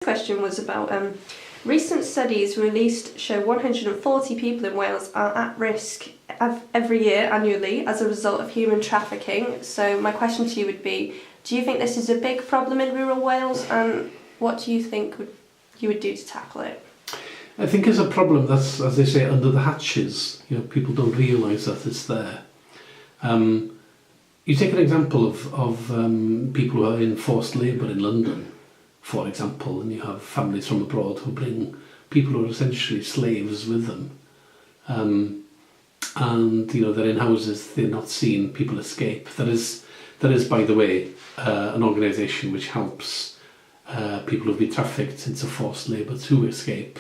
Question was about recent studies released show 140 people in Wales are at risk every year annually as a result of human trafficking. So my question to you would be, do you think this is a big problem in rural Wales, and what do you think you would do to tackle it? I think it's a problem that's, as they say, under the hatches. You know, people don't realise that it's there. You take an example of people who are in forced labour in London, for example, and you have families from abroad who bring people who are essentially slaves with them. And you know, they're in houses, they're not seen, people escape. There is, by the way, an organisation which helps people who've been trafficked into forced labour to escape.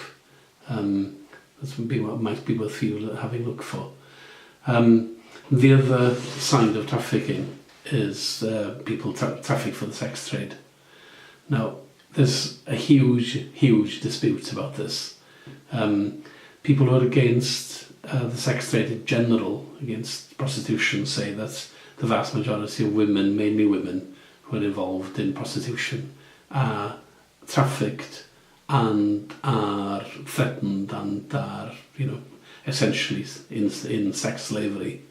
That's might be worth you having a look for. The other side of trafficking is people traffic for the sex trade. Now, there's a huge dispute about this. People who are against the sex trade in general, against prostitution, say that the vast majority of women, mainly women, who are involved in prostitution are trafficked and are threatened and are, you know, essentially in sex slavery.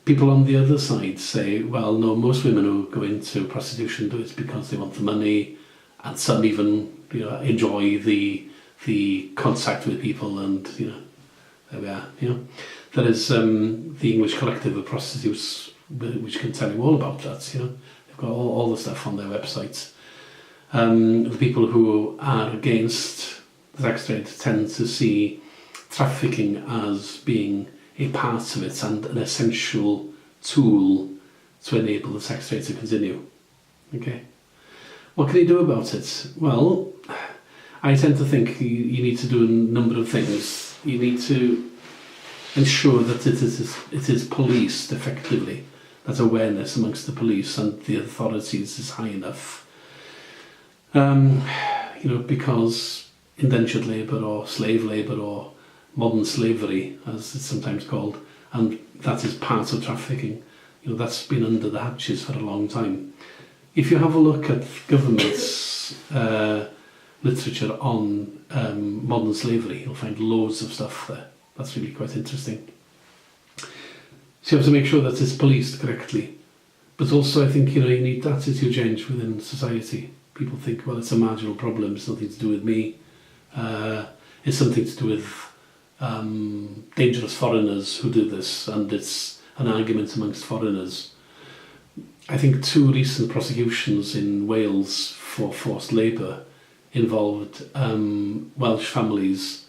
People on the other side say, well, no, most women who go into prostitution do it because they want the money, and some even, you know, enjoy the contact with people, and you know, there we are. You know, there is the English Collective of Prostitutes, which can tell you all about that. You know, they've got all the stuff on their websites. The people who are against the sex trade tend to see trafficking as being a part of it and an essential tool to enable the sex trade to continue. Okay, what can you do about it? Well, I tend to think you need to do a number of things. You need to ensure that it is policed effectively, that awareness amongst the police and the authorities is high enough. You know, because indentured labour or slave labour or modern slavery, as it's sometimes called, and that is part of trafficking. You know, that's been under the hatches for a long time. If you have a look at government's literature on modern slavery, you'll find loads of stuff there. That's really quite interesting. So you have to make sure that it's policed correctly. But also I think, you know, you need attitude change within society. People think, well, it's a marginal problem, it's nothing to do with me. It's something to do with dangerous foreigners who do this, and it's an argument amongst foreigners. I think 2 recent prosecutions in Wales for forced labour involved Welsh families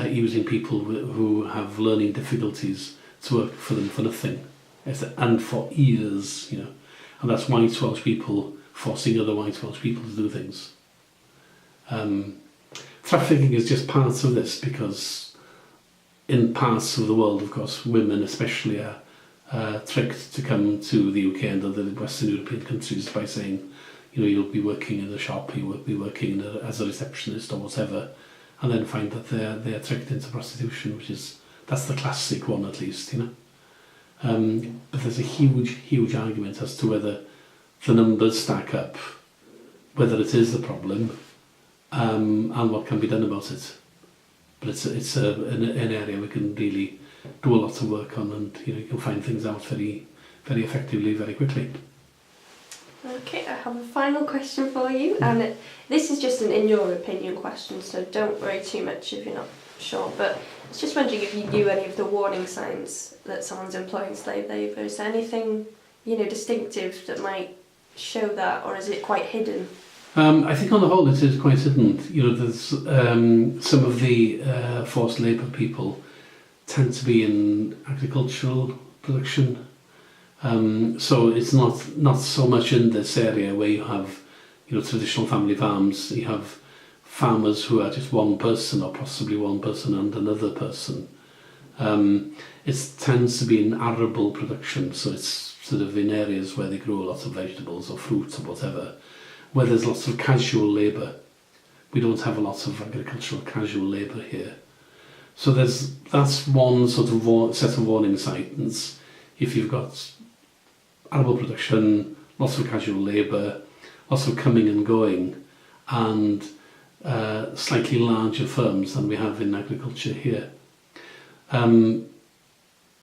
using people who have learning difficulties to work for them for nothing, and for years, you know. And that's white Welsh people forcing other white Welsh people to do things. Trafficking is just part of this, because in parts of the world, of course, women especially are tricked to come to the UK and other Western European countries by saying, you know, you'll be working in a shop, you will be working as a receptionist or whatever, and then find that they're tricked into prostitution, that's the classic one, at least, you know. But there's a huge argument as to whether the numbers stack up, whether it is the problem, and what can be done about it. But it's an area we can really do a lot of work on, and you know, you can find things out very effectively, very quickly. Okay, I have a final question for you, and this is just an in your opinion question, so don't worry too much if you're not sure, but I was just wondering if you knew any of the warning signs that someone's employing slave labour. Is there anything, you know, distinctive that might show that, or is it quite hidden? I think on the whole it is quite hidden. You know, there's some of the forced labour people tend to be in agricultural production, so it's not so much in this area where you have, you know, traditional family farms. You have farmers who are just one person, or possibly one person and another person. It tends to be in arable production, so it's sort of in areas where they grow lots of vegetables or fruits or whatever, where there's lots of casual labour. We don't have a lot of agricultural casual labour here. So that's one sort of set of warning signs. If you've got arable production, lots of casual labour, lots of coming and going, and slightly larger firms than we have in agriculture here.